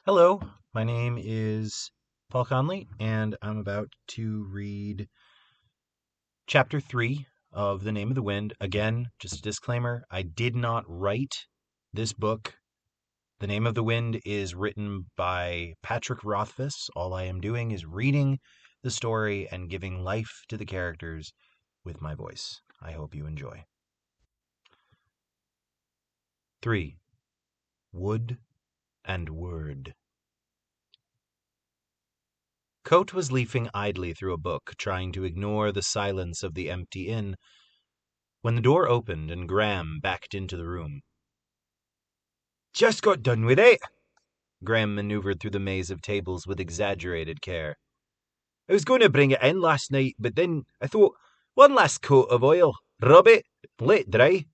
Hello, my name is Paul Conley, and I'm about to read Chapter 3 of The Name of the Wind. Again, just a disclaimer, I did not write this book. The Name of the Wind is written by Patrick Rothfuss. All I am doing is reading the story and giving life to the characters with my voice. I hope you enjoy. 3. Wood and Word. Coate was leafing idly through a book, trying to ignore the silence of the empty inn, when the door opened and Graham backed into the room. Just got done with it. Graham maneuvered through the maze of tables with exaggerated care. I was going to bring it in last night, but then I thought, one last coat of oil, rub it, let it dry.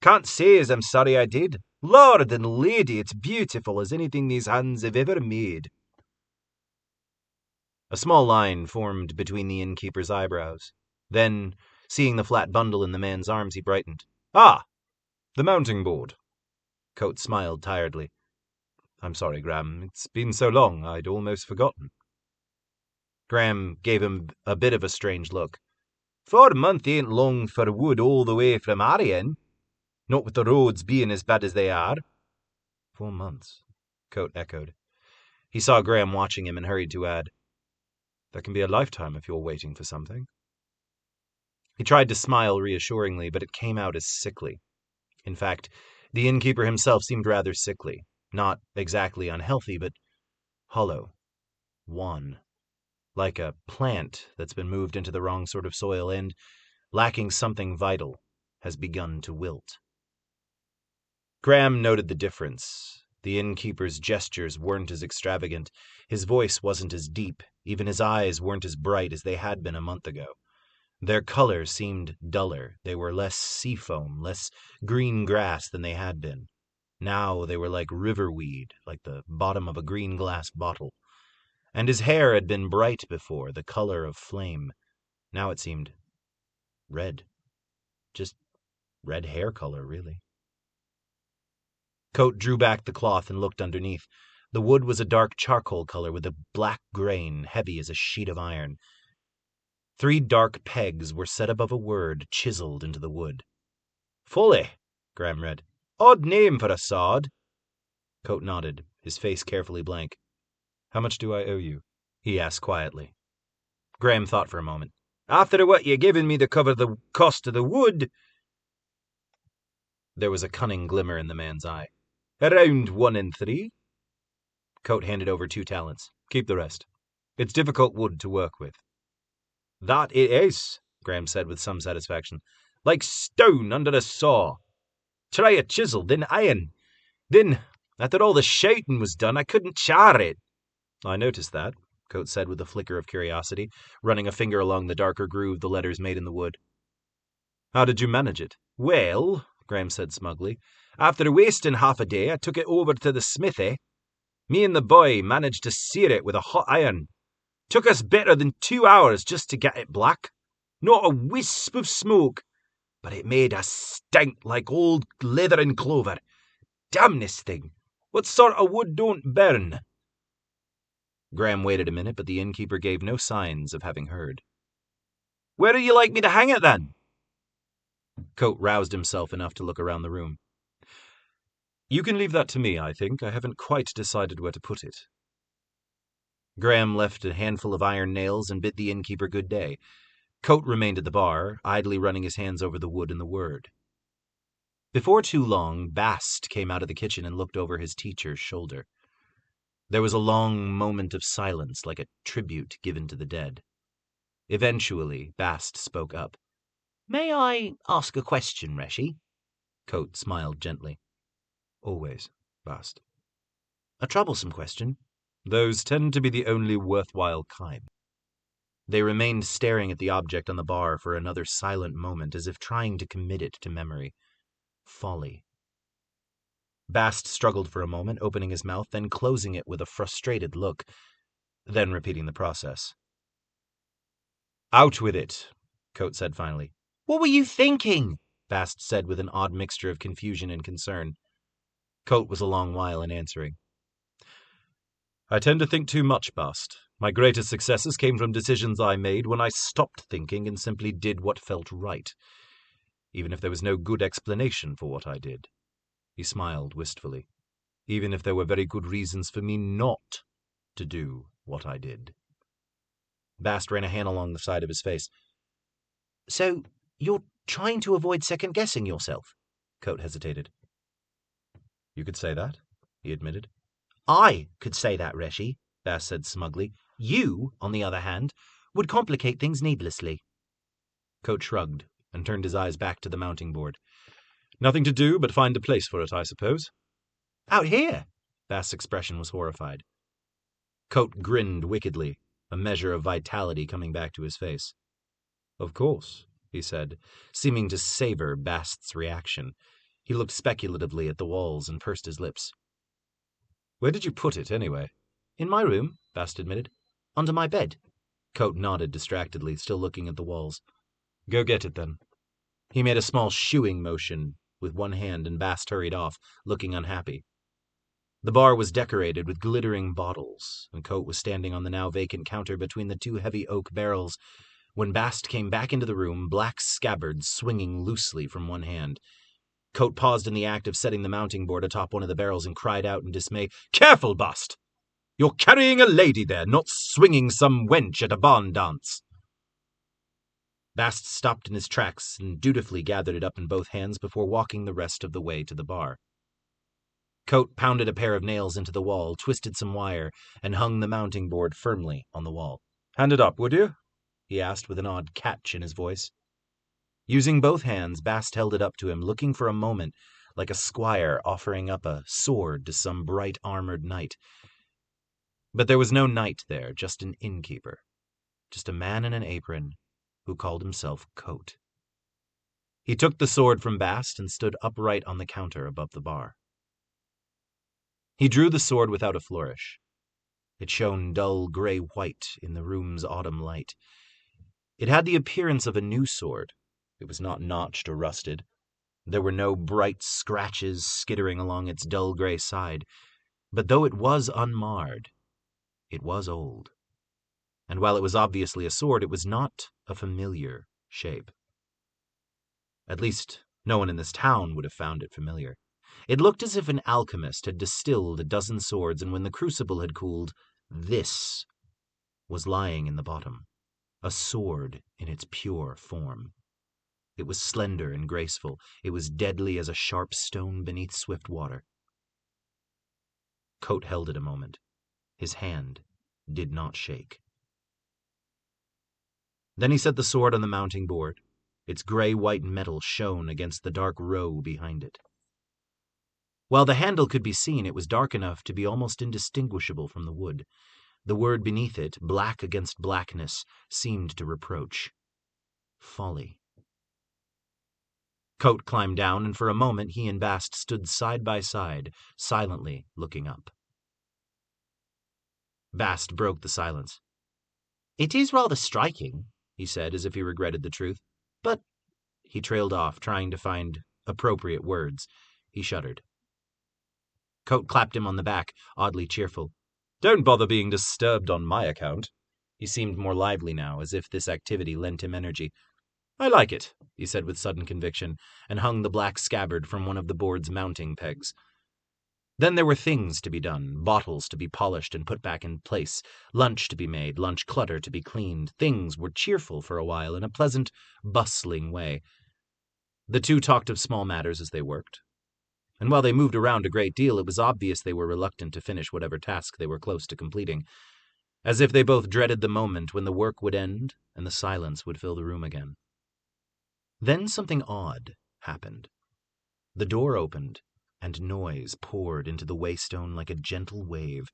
Can't say as I'm sorry I did. Lord and lady, it's beautiful as anything these hands have ever made. A small line formed between the innkeeper's eyebrows. Then, seeing the flat bundle in the man's arms, he brightened. Ah, the mounting board. Coate smiled tiredly. I'm sorry, Graham. It's been so long, I'd almost forgotten. Graham gave him a bit of a strange look. 4 months ain't long for wood all the way from Arian. Not with the roads being as bad as they are. 4 months, Coate echoed. He saw Graham watching him and hurried to add, That can be a lifetime if you're waiting for something. He tried to smile reassuringly, but it came out as sickly. In fact, the innkeeper himself seemed rather sickly. Not exactly unhealthy, but hollow. Wan. Like a plant that's been moved into the wrong sort of soil and, lacking something vital, has begun to wilt. Graham noted the difference. The innkeeper's gestures weren't as extravagant, his voice wasn't as deep, even his eyes weren't as bright as they had been a month ago. Their color seemed duller, they were less seafoam, less green grass than they had been. Now they were like riverweed, like the bottom of a green glass bottle. And his hair had been bright before, the color of flame. Now it seemed red. Just red hair color, really. Coate drew back the cloth and looked underneath. The wood was a dark charcoal color with a black grain, heavy as a sheet of iron. 3 dark pegs were set above a word chiseled into the wood. Folly, Graham read. Odd name for a sod. Coate nodded, his face carefully blank. How much do I owe you? He asked quietly. Graham thought for a moment. After what you given me to cover the cost of the wood. There was a cunning glimmer in the man's eye. Around 1 in 3. Coate handed over 2 talents. Keep the rest. It's difficult wood to work with. That it is, Graham said with some satisfaction. Like stone under a saw. Try a chisel, then iron. Then, after all the shouting was done, I couldn't char it. I noticed that, Coate said with a flicker of curiosity, running a finger along the darker groove the letters made in the wood. How did you manage it? Well, Graham said smugly, after wasting half a day, I took it over to the smithy. Me and the boy managed to sear it with a hot iron. Took us better than 2 hours just to get it black. Not a wisp of smoke, but it made a stink like old leather and clover. Damn this thing. What sort of wood don't burn? Graham waited a minute, but the innkeeper gave no signs of having heard. Where do you like me to hang it, then? Coate roused himself enough to look around the room. You can leave that to me, I think. I haven't quite decided where to put it. Graham left a handful of iron nails and bid the innkeeper good day. Coate remained at the bar, idly running his hands over the wood and the word. Before too long, Bast came out of the kitchen and looked over his teacher's shoulder. There was a long moment of silence, like a tribute given to the dead. Eventually, Bast spoke up. May I ask a question, Reshi? Coate smiled gently. Always, Bast. A troublesome question. Those tend to be the only worthwhile kind. They remained staring at the object on the bar for another silent moment, as if trying to commit it to memory. Folly. Bast struggled for a moment, opening his mouth, then closing it with a frustrated look, then repeating the process. Out with it, Coate said finally. What were you thinking? Bast said with an odd mixture of confusion and concern. Coate was a long while in answering. I tend to think too much, Bast. My greatest successes came from decisions I made when I stopped thinking and simply did what felt right, even if there was no good explanation for what I did. He smiled wistfully. Even if there were very good reasons for me not to do what I did. Bast ran a hand along the side of his face. So, you're trying to avoid second-guessing yourself? Coat hesitated. You could say that, he admitted. I could say that, Reshi, Bast said smugly. You, on the other hand, would complicate things needlessly. Coat shrugged and turned his eyes back to the mounting board. Nothing to do but find a place for it, I suppose. Out here? Bast's expression was horrified. Coat grinned wickedly, a measure of vitality coming back to his face. Of course, he said, seeming to savor Bast's reaction. He looked speculatively at the walls and pursed his lips. Where did you put it, anyway? In my room, Bast admitted. Under my bed. Coat nodded distractedly, still looking at the walls. Go get it, then. He made a small shooing motion with one hand, and Bast hurried off, looking unhappy. The bar was decorated with glittering bottles, and Coat was standing on the now vacant counter between the two heavy oak barrels when Bast came back into the room, black scabbards swinging loosely from one hand. Coat paused in the act of setting the mounting board atop one of the barrels and cried out in dismay, "Careful, Bast! You're carrying a lady there, not swinging some wench at a barn dance." Bast stopped in his tracks and dutifully gathered it up in both hands before walking the rest of the way to the bar. Coat pounded a pair of nails into the wall, twisted some wire, and hung the mounting board firmly on the wall. "Hand it up, would you?" he asked with an odd catch in his voice. Using both hands, Bast held it up to him, looking for a moment like a squire offering up a sword to some bright armored knight. But there was no knight there, just an innkeeper, just a man in an apron who called himself Coat. He took the sword from Bast and stood upright on the counter above the bar. He drew the sword without a flourish. It shone dull gray-white in the room's autumn light. It had the appearance of a new sword. It was not notched or rusted. There were no bright scratches skittering along its dull gray side. But though it was unmarred, it was old. And while it was obviously a sword, it was not a familiar shape. At least, no one in this town would have found it familiar. It looked as if an alchemist had distilled a dozen swords, and when the crucible had cooled, this was lying in the bottom, a sword in its pure form. It was slender and graceful. It was deadly as a sharp stone beneath swift water. Coat held it a moment. His hand did not shake. Then he set the sword on the mounting board. Its gray-white metal shone against the dark row behind it. While the handle could be seen, it was dark enough to be almost indistinguishable from the wood. The word beneath it, black against blackness, seemed to reproach folly. Coat climbed down, and for a moment he and Bast stood side by side, silently looking up. Bast broke the silence. "It is rather striking," he said, as if he regretted the truth. "But—" he trailed off, trying to find appropriate words. He shuddered. Coat clapped him on the back, oddly cheerful. "Don't bother being disturbed on my account." He seemed more lively now, as if this activity lent him energy. "I like it," he said with sudden conviction, and hung the black scabbard from one of the board's mounting pegs. Then there were things to be done, bottles to be polished and put back in place, lunch to be made, lunch clutter to be cleaned. Things were cheerful for a while in a pleasant, bustling way. The two talked of small matters as they worked. And while they moved around a great deal, it was obvious they were reluctant to finish whatever task they were close to completing, as if they both dreaded the moment when the work would end and the silence would fill the room again. Then something odd happened. The door opened, and noise poured into the waystone like a gentle wave.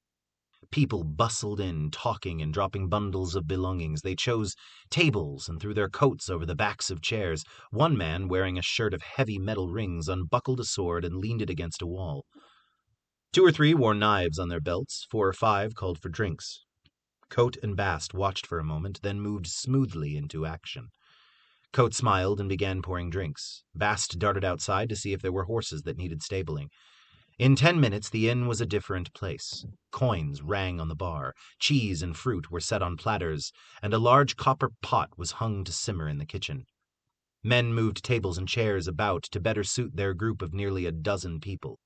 People bustled in, talking and dropping bundles of belongings. They chose tables and threw their coats over the backs of chairs. One man, wearing a shirt of heavy metal rings, unbuckled a sword and leaned it against a wall. 2 or 3 wore knives on their belts. 4 or 5 called for drinks. Coat and Bast watched for a moment, then moved smoothly into action. Coat smiled and began pouring drinks. Bast darted outside to see if there were horses that needed stabling. In 10 minutes, the inn was a different place. Coins rang on the bar, cheese and fruit were set on platters, and a large copper pot was hung to simmer in the kitchen. Men moved tables and chairs about to better suit their group of nearly a dozen people.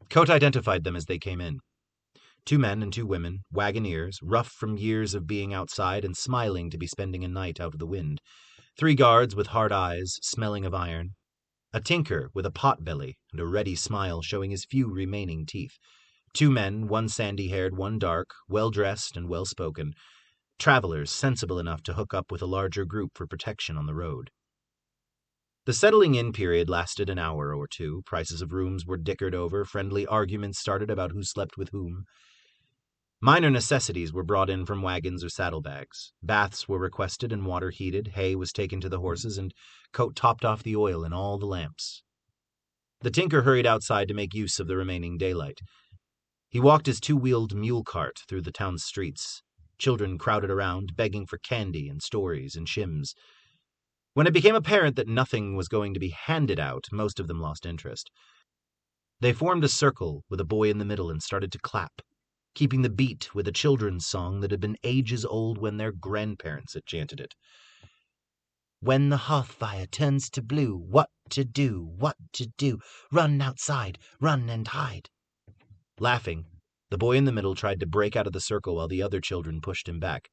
Coat identified them as they came in. 2 men and 2 women, wagoneers, rough from years of being outside and smiling to be spending a night out of the wind. 3 guards with hard eyes, smelling of iron. A tinker with a pot-belly and a ready smile showing his few remaining teeth. 2 men, 1 sandy-haired, 1 dark, well-dressed and well-spoken. Travelers sensible enough to hook up with a larger group for protection on the road. The settling-in period lasted an hour or 2. Prices of rooms were dickered over, friendly arguments started about who slept with whom. Minor necessities were brought in from wagons or saddlebags. Baths were requested and water heated, hay was taken to the horses, and Coat topped off the oil in all the lamps. The tinker hurried outside to make use of the remaining daylight. He walked his 2-wheeled mule cart through the town's streets. Children crowded around, begging for candy and stories and shims. When it became apparent that nothing was going to be handed out, most of them lost interest. They formed a circle with a boy in the middle and started to clap, keeping the beat with a children's song that had been ages old when their grandparents had chanted it. When the hearth fire turns to blue, what to do, run outside, run and hide. Laughing, the boy in the middle tried to break out of the circle while the other children pushed him back.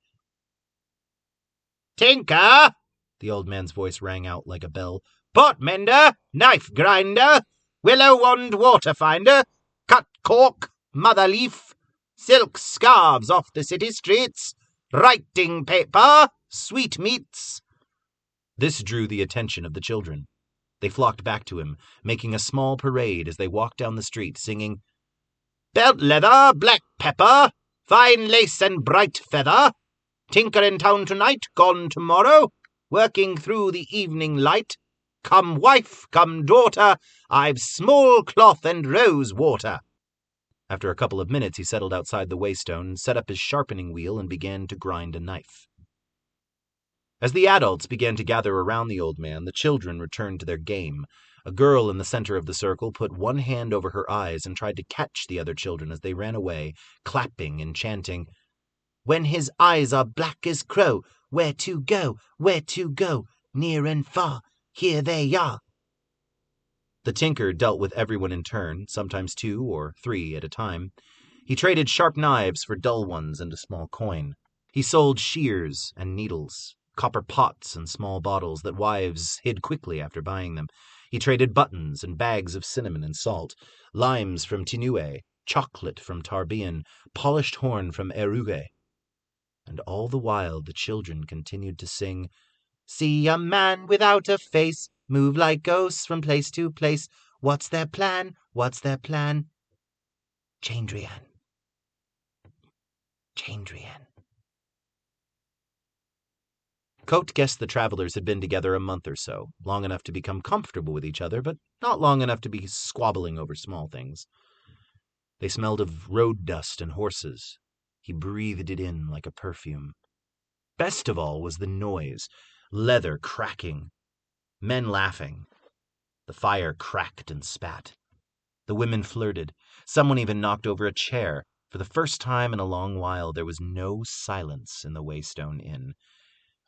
"Tinker!" the old man's voice rang out like a bell. "Pot mender, knife grinder, willow wand water finder, cut cork, mother leaf, silk scarves off the city streets, writing paper, sweetmeats." This drew the attention of the children. They flocked back to him, making a small parade as they walked down the street, singing, "Belt leather, black pepper, fine lace and bright feather, tinker in town tonight, gone tomorrow, working through the evening light. Come wife, come daughter, I've small cloth and rose water." After a couple of minutes, he settled outside the waystone, set up his sharpening wheel, and began to grind a knife. As the adults began to gather around the old man, the children returned to their game. A girl in the center of the circle put one hand over her eyes and tried to catch the other children as they ran away, clapping and chanting, "When his eyes are black as crow, where to go, near and far, here they are." The tinker dealt with everyone in turn, sometimes 2 or 3 at a time. He traded sharp knives for dull ones and a small coin. He sold shears and needles, copper pots and small bottles that wives hid quickly after buying them. He traded buttons and bags of cinnamon and salt, limes from Tinue, chocolate from Tarbian, polished horn from Eruge. And all the while the children continued to sing, "See a man without a face, move like ghosts from place to place. What's their plan? What's their plan? Chandrian. Chandrian." Coat guessed the travelers had been together a month or so, long enough to become comfortable with each other, but not long enough to be squabbling over small things. They smelled of road dust and horses. He breathed it in like a perfume. Best of all was the noise, leather cracking, men laughing. The fire cracked and spat. The women flirted. Someone even knocked over a chair. For the first time in a long while, there was no silence in the Waystone Inn.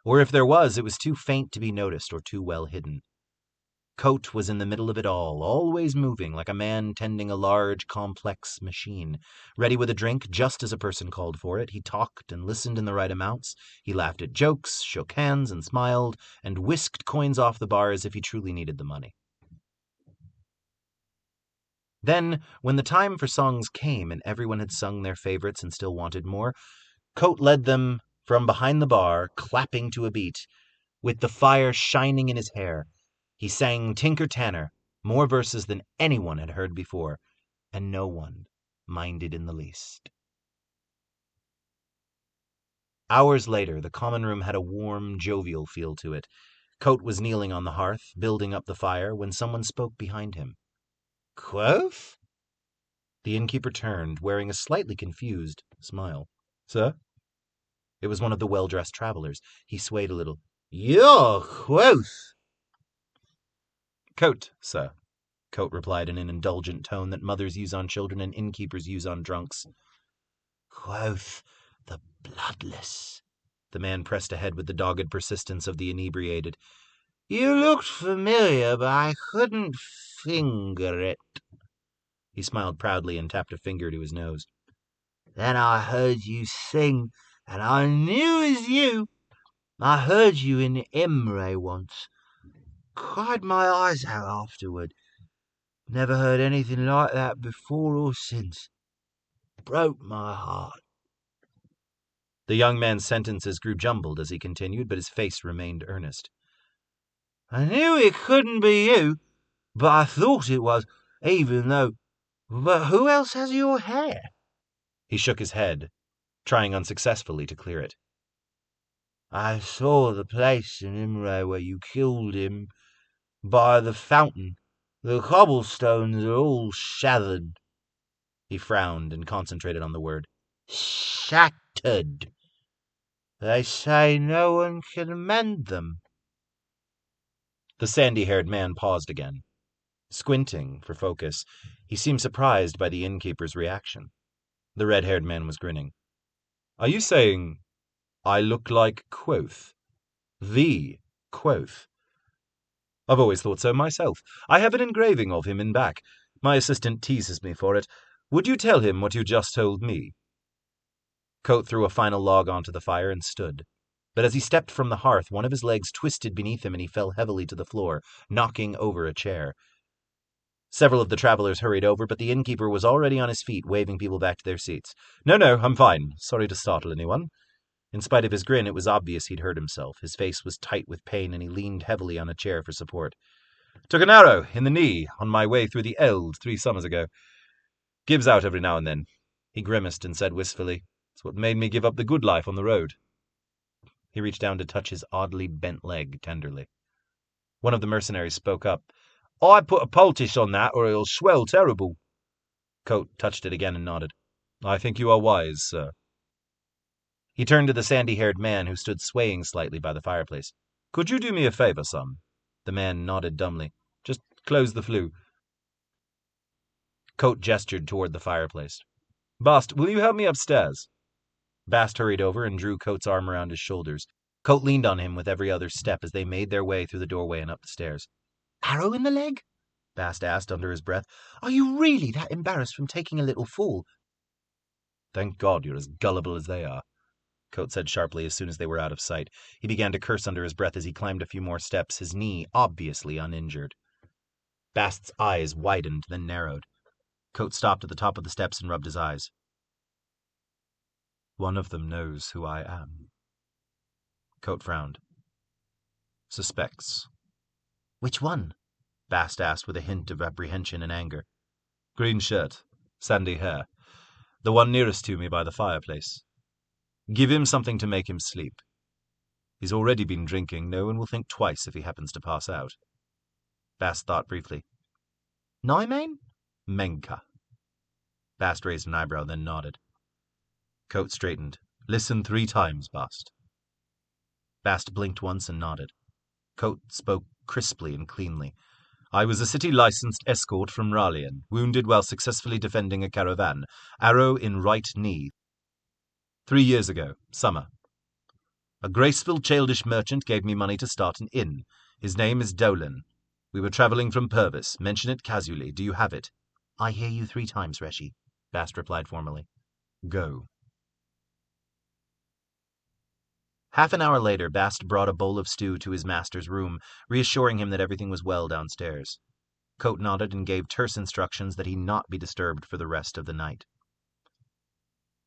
Or if there was, it was too faint to be noticed or too well hidden. Coat was in the middle of it all, always moving like a man tending a large, complex machine. Ready with a drink just as a person called for it, he talked and listened in the right amounts. He laughed at jokes, shook hands and smiled, and whisked coins off the bar as if he truly needed the money. Then, when the time for songs came and everyone had sung their favorites and still wanted more, Coat led them from behind the bar, clapping to a beat, with the fire shining in his hair. He sang Tinker Tanner, more verses than anyone had heard before, and no one minded in the least. Hours later, the common room had a warm, jovial feel to it. Coat was kneeling on the hearth, building up the fire, when someone spoke behind him. "Quoth?" The innkeeper turned, wearing a slightly confused smile. "Sir?" It was one of the well-dressed travelers. He swayed a little. "You're Quoth." "Coat, sir." Coat replied in an indulgent tone that mothers use on children and innkeepers use on drunks. Quoth the bloodless. The man pressed ahead with the dogged persistence of the inebriated. You looked familiar, but I couldn't finger it. He smiled proudly and tapped a finger to his nose. Then I heard you sing, and I knew it was you. I heard you in Imre once. Cried my eyes out afterward. Never heard anything like that before or since. Broke my heart. The young man's sentences grew jumbled as he continued, but his face remained earnest. I knew it couldn't be you, but I thought it was, even though... But who else has your hair? He shook his head, trying unsuccessfully to clear it. I saw the place in Imre where you killed him, by the fountain. The cobblestones are all shattered. He frowned and concentrated on the word. Shattered. They say no one can mend them. The sandy-haired man paused again. Squinting for focus, he seemed surprised by the innkeeper's reaction. The red-haired man was grinning. Are you saying I look like Quoth? The Quoth? I've always thought so myself. I have an engraving of him in back. My assistant teases me for it. Would you tell him what you just told me? Coat threw a final log onto the fire and stood. But as he stepped from the hearth, one of his legs twisted beneath him and he fell heavily to the floor, knocking over a chair. Several of the travelers hurried over, but the innkeeper was already on his feet, waving people back to their seats. No, I'm fine. Sorry to startle anyone. In spite of his grin, it was obvious he'd hurt himself. His face was tight with pain, and he leaned heavily on a chair for support. Took an arrow in the knee on my way through the Eld 3 summers ago. Gives out every now and then. He grimaced and said wistfully, It's what made me give up the good life on the road. He reached down to touch his oddly bent leg tenderly. One of the mercenaries spoke up. I put a poultice on that or it'll swell terrible. Coat touched it again and nodded. I think you are wise, sir. He turned to the sandy-haired man who stood swaying slightly by the fireplace. Could you do me a favor, son? The man nodded dumbly. Just close the flue. Coat gestured toward the fireplace. Bast, will you help me upstairs? Bast hurried over and drew Coat's arm around his shoulders. Coat leaned on him with every other step as they made their way through the doorway and up the stairs. Arrow in the leg? Bast asked under his breath. Are you really that embarrassed from taking a little fall? Thank God you're as gullible as they are, Coat said sharply as soon as they were out of sight. He began to curse under his breath as he climbed a few more steps, his knee obviously uninjured. Bast's eyes widened, then narrowed. Coat stopped at the top of the steps and rubbed his eyes. One of them knows who I am. Coat frowned. Suspects. Which one? Bast asked with a hint of apprehension and anger. Green shirt, sandy hair. The one nearest to me by the fireplace. Give him something to make him sleep. He's already been drinking. No one will think twice if he happens to pass out. Bast thought briefly. Nymane? Menka. Bast raised an eyebrow, then nodded. Coat straightened. Listen 3 times, Bast. Bast blinked once and nodded. Coat spoke crisply and cleanly. I was a city-licensed escort from Ralian, wounded while successfully defending a caravan. Arrow in right knee. 3 years ago, summer. A graceful, childish merchant gave me money to start an inn. His name is Dolan. We were travelling from Purvis. Mention it casually. Do you have it? I hear you 3 times, Reshi, Bast replied formally. Go. Half an hour later, Bast brought a bowl of stew to his master's room, reassuring him that everything was well downstairs. Coat nodded and gave terse instructions that he not be disturbed for the rest of the night.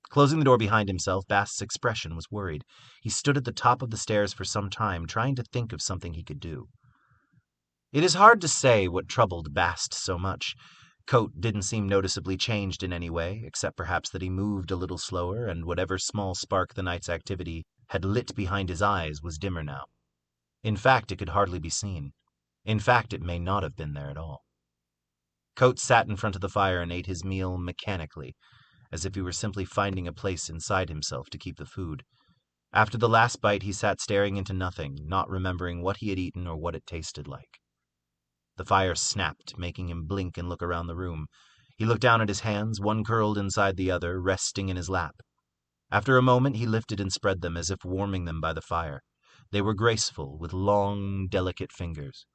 Closing the door behind himself, Bast's expression was worried. He stood at the top of the stairs for some time, trying to think of something he could do. It is hard to say what troubled Bast so much. Coat didn't seem noticeably changed in any way, except perhaps that he moved a little slower, and whatever small spark the night's activity had lit behind his eyes was dimmer now. In fact, it could hardly be seen. In fact, it may not have been there at all. Coat sat in front of the fire and ate his meal mechanically, as if he were simply finding a place inside himself to keep the food. After the last bite, he sat staring into nothing, not remembering what he had eaten or what it tasted like. The fire snapped, making him blink and look around the room. He looked down at his hands, one curled inside the other, resting in his lap. After a moment, he lifted and spread them as if warming them by the fire. They were graceful, with long, delicate fingers.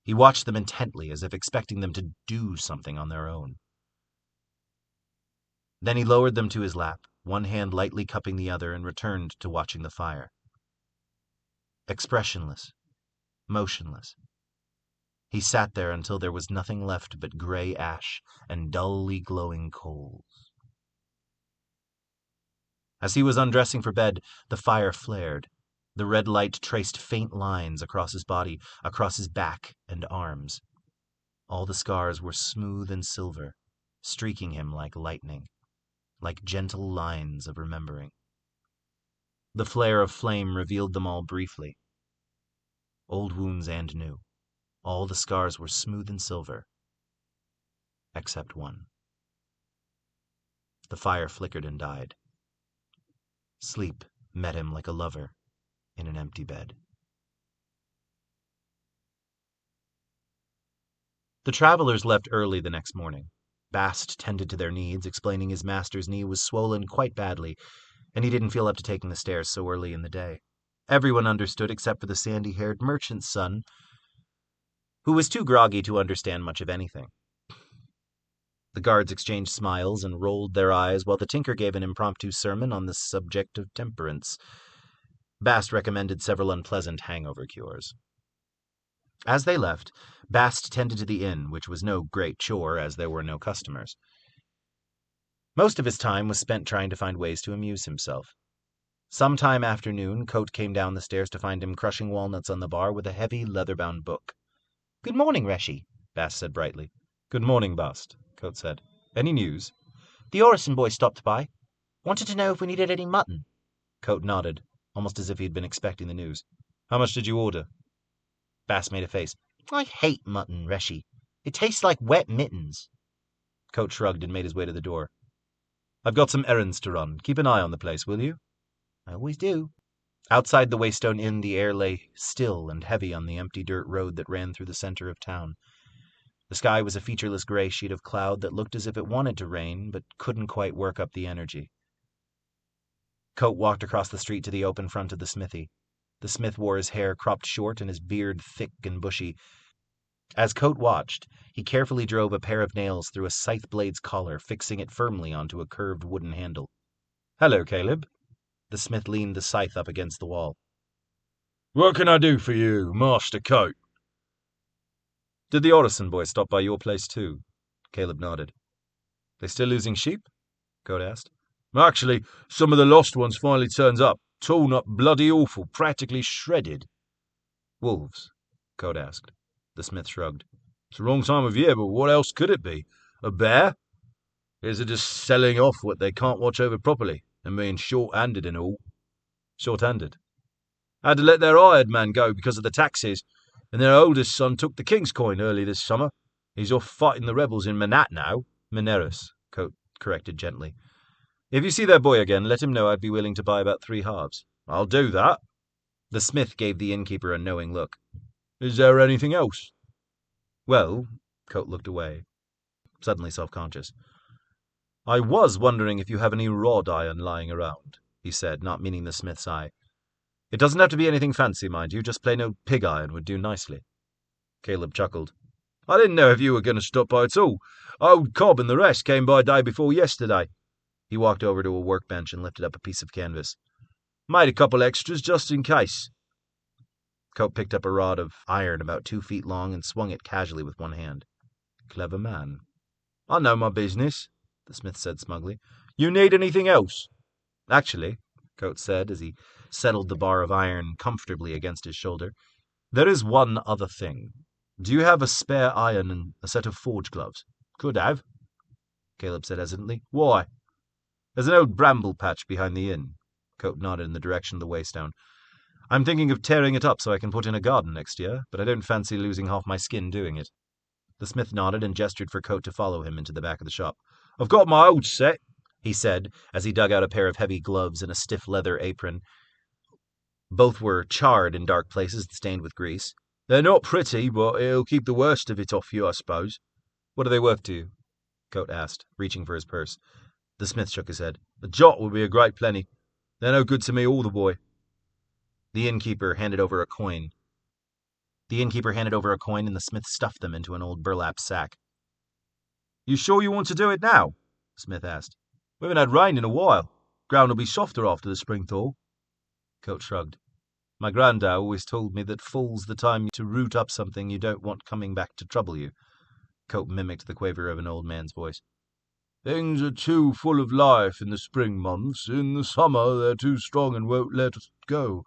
He watched them intently, as if expecting them to do something on their own. Then he lowered them to his lap, one hand lightly cupping the other, and returned to watching the fire. Expressionless, motionless. He sat there until there was nothing left but gray ash and dully glowing coals. As he was undressing for bed, the fire flared. The red light traced faint lines across his body, across his back and arms. All the scars were smooth and silver, streaking him like lightning, like gentle lines of remembering. The flare of flame revealed them all briefly. Old wounds and new. All the scars were smooth and silver, except one. The fire flickered and died. Sleep met him like a lover in an empty bed. The travelers left early the next morning. Bast tended to their needs, explaining his master's knee was swollen quite badly, and he didn't feel up to taking the stairs so early in the day. Everyone understood except for the sandy-haired merchant's son, who was too groggy to understand much of anything. The guards exchanged smiles and rolled their eyes while the tinker gave an impromptu sermon on the subject of temperance. Bast recommended several unpleasant hangover cures. As they left, Bast tended to the inn, which was no great chore as there were no customers. Most of his time was spent trying to find ways to amuse himself. Sometime after noon, Coat came down the stairs to find him crushing walnuts on the bar with a heavy, leather-bound book. "Good morning, Reshi," Bast said brightly. "Good morning, Bast," Coat said. "Any news?" "The Orison boy stopped by. Wanted to know if we needed any mutton." Coat nodded, almost as if he'd been expecting the news. "How much did you order?" Bast made a face. "I hate mutton, Reshi. It tastes like wet mittens." Coat shrugged and made his way to the door. "I've got some errands to run. Keep an eye on the place, will you?" "I always do." Outside the Waystone Inn, the air lay still and heavy on the empty dirt road that ran through the center of town. The sky was a featureless gray sheet of cloud that looked as if it wanted to rain, but couldn't quite work up the energy. Coat walked across the street to the open front of the smithy. The smith wore his hair cropped short and his beard thick and bushy. As Coat watched, he carefully drove a pair of nails through a scythe blade's collar, fixing it firmly onto a curved wooden handle. "Hello, Caleb." The smith leaned the scythe up against the wall. "What can I do for you, Master Coat?" "Did the Orison boy stop by your place too?" Caleb nodded. "They still losing sheep?" Coat asked. "Actually, some of the lost ones finally turns up, torn up bloody awful, practically shredded." "Wolves?" Coat asked. The smith shrugged. "It's the wrong time of year, but what else could it be? A bear? Is it just selling off what they can't watch over properly, and being short-handed and all?" "Short-handed?" "Had to let their hired man go because of the taxes, and their oldest son took the king's coin early this summer. He's off fighting the rebels in Manat now." "Mineris," Coat corrected gently. "If you see their boy again, let him know I'd be willing to buy about 3 halves." "I'll do that." The smith gave the innkeeper a knowing look. "Is there anything else?" "Well," Coat looked away, suddenly self-conscious. "I was wondering if you have any wrought iron lying around," he said, not meaning the smith's eye. "It doesn't have to be anything fancy, mind you, just plain old pig iron would do nicely." Caleb chuckled. "I didn't know if you were going to stop by at all. Old Cobb and the rest came by day before yesterday." He walked over to a workbench and lifted up a piece of canvas. "Made a couple extras just in case." Coat picked up a rod of iron about 2 feet long and swung it casually with one hand. "Clever man." "I know my business," the smith said smugly. "You need anything else?" "Actually," Coat said as he settled the bar of iron comfortably against his shoulder, "there is one other thing. Do you have a spare iron and a set of forge gloves?" "Could have," Caleb said hesitantly. "Why?" "There's an old bramble patch behind the inn." Coat nodded in the direction of the Waystone. "I'm thinking of tearing it up so I can put in a garden next year, but I don't fancy losing half my skin doing it." The smith nodded and gestured for Coat to follow him into the back of the shop. "I've got my old set," he said, as he dug out a pair of heavy gloves and a stiff leather apron. Both were charred in dark places and stained with grease. They're not pretty, but it'll keep the worst of it off you, I suppose. What are they worth to you? Coat asked, reaching for his purse. The smith shook his head. A jot would be a great plenty. They're no good to me or the boy. The innkeeper handed over a coin. And the smith stuffed them into an old burlap sack. You sure you want to do it now? Smith asked. We haven't had rain in a while. Ground will be softer after the spring thaw. Coat shrugged. My grandad always told me that fall's the time to root up something you don't want coming back to trouble you. Coat mimicked the quaver of an old man's voice. Things are too full of life in the spring months. In the summer they're too strong and won't let us go.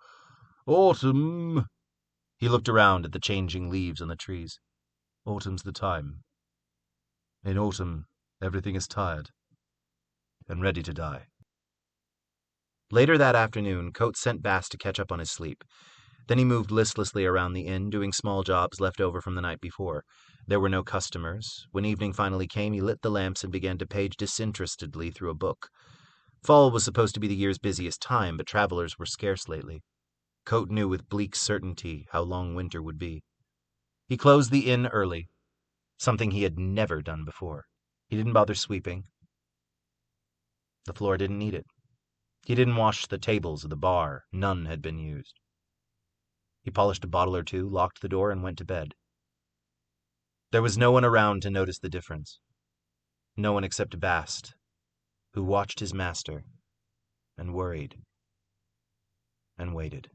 Autumn... He looked around at the changing leaves on the trees. Autumn's the time. In autumn, everything is tired and ready to die. Later that afternoon, Coat sent Bass to catch up on his sleep. Then he moved listlessly around the inn, doing small jobs left over from the night before. There were no customers. When evening finally came, he lit the lamps and began to page disinterestedly through a book. Fall was supposed to be the year's busiest time, but travelers were scarce lately. Coat knew with bleak certainty how long winter would be. He closed the inn early, something he had never done before. He didn't bother sweeping. The floor didn't need it. He didn't wash the tables of the bar. None had been used. He polished a bottle or two, locked the door, and went to bed. There was no one around to notice the difference. No one except Bast, who watched his master and worried and waited.